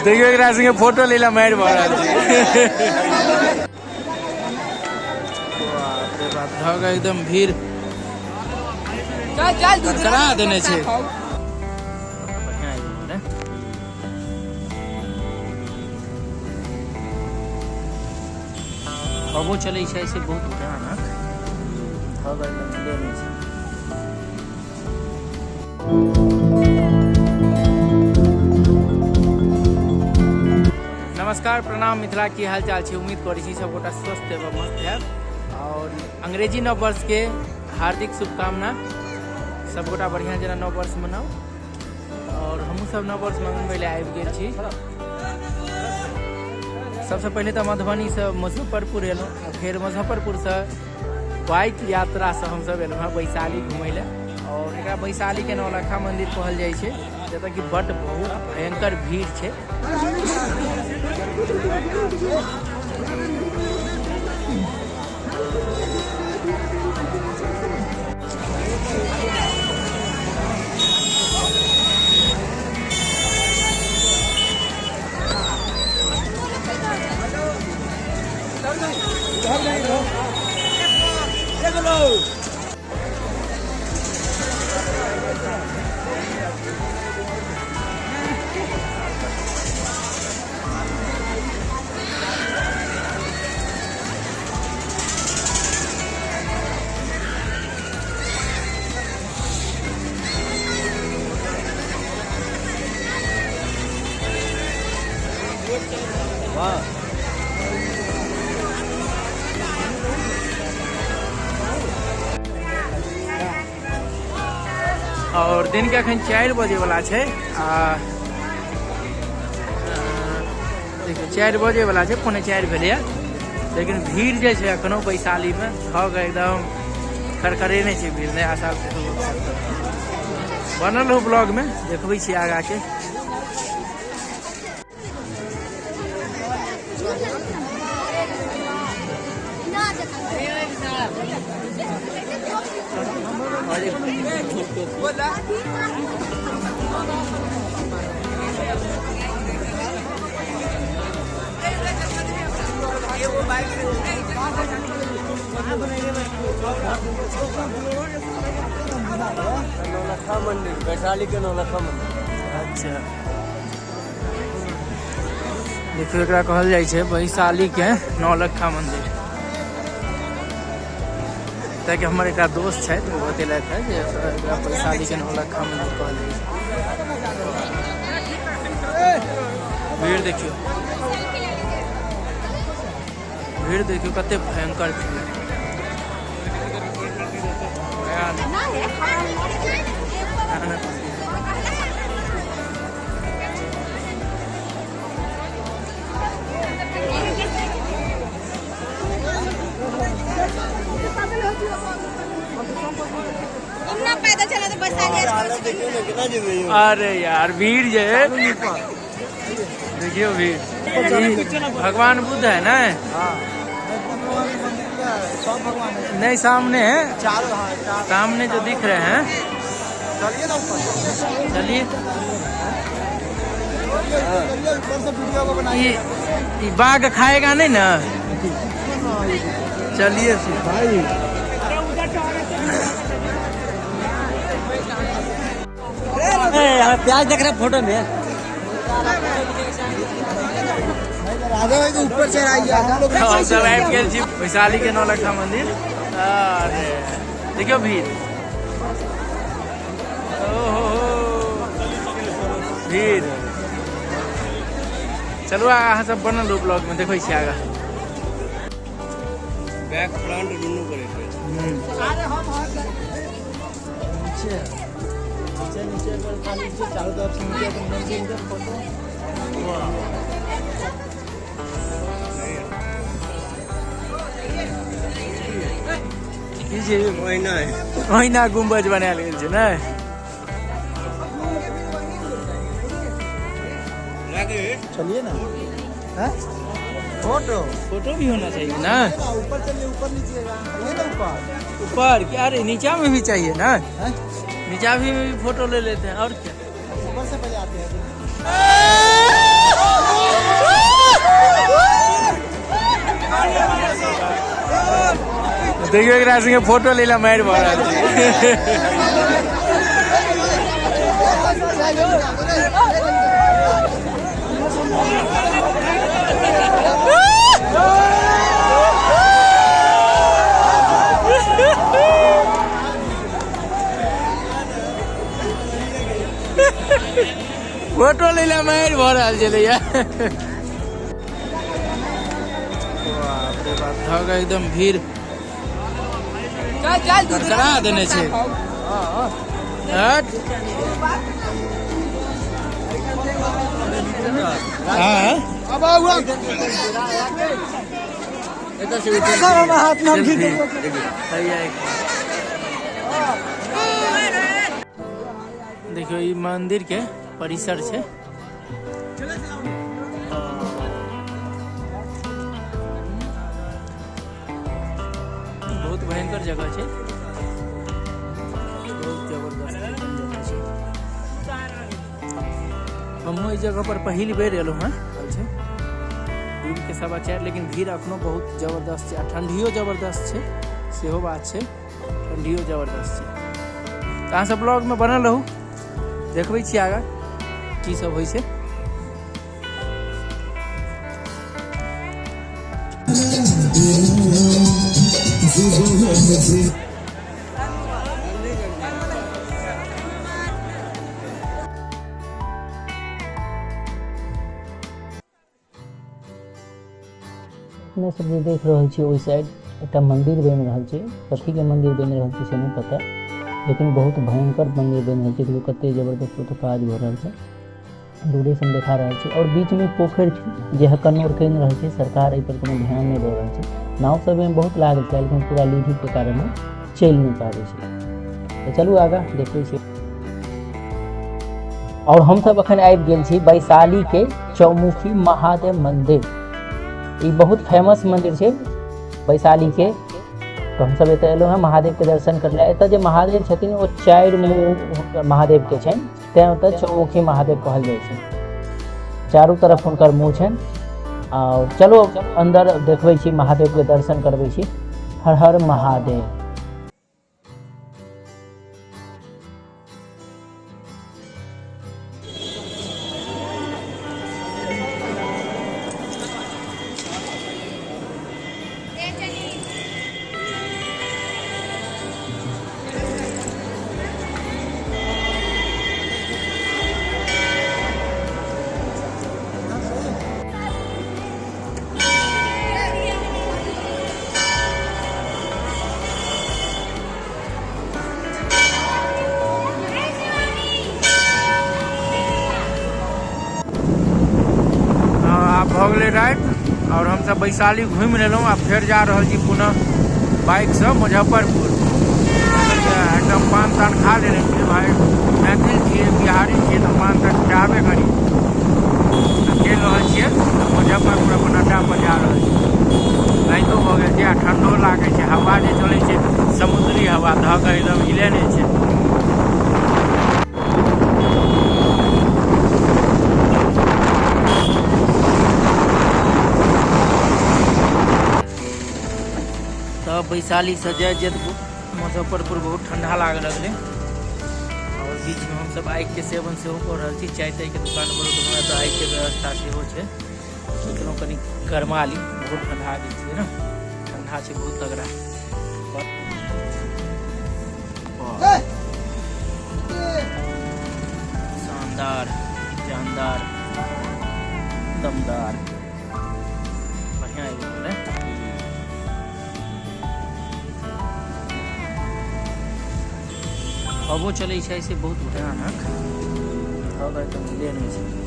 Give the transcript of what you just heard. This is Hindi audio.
देखियो एकरा संगे फोटो लेला मार भर रहल छै। बाप रे बाप धग एकदम भीड़ करा देने छै। हवो चलै छै से बहुत भयानक धग एकदम क्लियर नहि छै। नमस्कार प्रणाम मिथिला की हाल चाल छै। उम्मीद करै छी सब गोटा स्वस्थ एवं मस्त है और अंग्रेजी नव वर्ष के हार्दिक शुभकामना। सब गोटा बढ़िया जेना नव वर्ष मनाओ और हमहूँ सब नव वर्ष मनबै लए आबि गेल छी। सबसे पहले तो मधुबनी से मुजफ्फरपुर एलहुँ, फिर मुजफ्फरपुर से बाइक यात्रा से हम सब एलहुँ वैशाली घूमय लए और एकरा वैशाली के नौलखा मंदिर कहल जाइ छै जतऽ कि बड्ड बहुत भयंकर भीड़ छै। और दिन के अखन 4 बजे वाला छै। देखियो 4 बजे वाला छै, 3:45 भेलैया, लेकिन भीड़ जे छै अखनो वैशाली में धग एकदम खरखरेने छै भीड़। नया साल बनल हो ब्लॉग में देखबै छी आगा के। नौलखा मंदिर, वैशाली के नौलखा मंदिर। अच्छा देखियो एकरा कहल जाइ छै वैशाली के नौलखा मंदिर। ताकि हमर एक दोस्त है वो बतेलक है जे एकरा वैशाली के नौलखा मंदिर कहल जाइ छै। भीड़ देखियो, भीड़ देखियो कते भयंकर भीड़। पैदल चला तो बस अरे यार भीड़ जे है देखियो भीड़। भगवान बुद्ध है ना? नहीं सामने है, सामने जो दिख रहे हैं। चलिए ये बाघ खाएगा नहीं ना? चलिए भाई प्याज देख रहे फोटो में ऊपर से हम सब आबि गेल छी वैशाली के नौलखा मंदिर। अरे देखियो भीड़, भीड़। चलू अहाँ सब बनल हो ब्लॉग में देखै छी आगा। बैक फ्रंट दुनू करे छै। नीचे पर खाली से चारों तरफ से नीचे मंदिर फोटो। ओहिना गुम्बज बनायल गेल छै ने। चलिए ना, फोटो भी होना चाहिए ना। ऊपर चलिए, ऊपर लीजिएगा, ये ना ऊपर ऊपर क्या? अरे नीचा में भी चाहिए ना, नीचा भी फोटो ले लेते हैं और क्या। ऊपर से बजाते हैं। देखियो एकरा संगे फोटो लेला मारि भऽ रहल छै। फोटो लेला मारि भऽ रहल छलै यार। बाप रे बाप धग एकदम भीड़ करा देने छै। हट हाँ देखियो ई मंदिर के परिसर छै। बहुत भयंकर जगह छै, बहुत जबरदस्त जगह छै। हमहूँ ई जगह पर पहिल बेर एलहुँ हैं। दिन के 4:15, लेकिन भीड़ अखनो बहुत जबरदस्त छै। आ ठंडियो जबरदस्त छै, सेहो बात छै, ठंडियो जबरदस्त छै। तऽ अहाँ सब ब्लॉग में बनल रहू, देखबै छी आगाँ की सब होइ छै। अपने सब जे देख रहल छी ओहि साइड एकटा मंदिर बनि रहल छै। कथी के मंदिर बनि रहल छै से नहीं पता, लेकिन बहुत भयंकर मंदिर बनि रहल छै। देखियो कते जबरदस्त ओतऽ काज भऽ रहल छै, दूरे से हम देखा रहल छी। और बीच में पोखरि छै जे कन्नौर कहि रहल छै, सरकार एहि पर कोनो ध्यान नहीं दऽ रहल छै। नाव सब में बहुत लागल छै, लेकिन पूरा लीढ़ी के कारण चलि नहीं पाबै छै। तो चलू आगाँ देखै छी। और हम सब अखन आबि गेल छी वैशाली के चौमुखी महादेव मंदिर। ये बहुत फेमस मंदिर है वैशाली के। तो हम सब एत एलो हैं महादेव के दर्शन कर ले। एत जे महादेव छथिन वो 4 मुँह महादेव के छन, तें ओत चौमुखी महादेव कहल जाइ छै। चारों तरफ हुनकर मुँह छन। और चलो अंदर देखबै छी, महादेव के दर्शन करबै छी। हर हर महादेव। भऽ गेलै राति और हम सब वैशाली घूमि लेलहुँ। आब फेर जा रहल छी पुनः बाइक से मुजफ्फरपुर। एकदम पान तान खा लेने छियै भाई, मैथिल छियै, बिहारी छियै, तऽ पान तान चाहबे करी। चलि रहल छियै मुजफ्फरपुर, अपन अड्डा पर जा रहल छी। राइतो भऽ गेल छै आ ठंडो लागै छै, हवा जे चलै छै समुद्री हवा, धऽ कऽ एकदम हिले नहि छै। तब वैशाली से जाए मुजफ्फरपुर बहुत ठंडा लागे लगले। और बीच में हम सब आगि के सेवन सेहो कर रहल छी। चाय ताय के दुकान पर तो आगि के व्यवस्था सेहो छै, सोचलहुँ कनी गरमा ली। बहुत ठंडा गेल छै ना, ठंडा छै बहुत तगड़ा। शानदार, जानदार, दमदार, बढ़िया है। हवो चलै छै से बहुत भयानक, हवा तो मिले नहीं छै।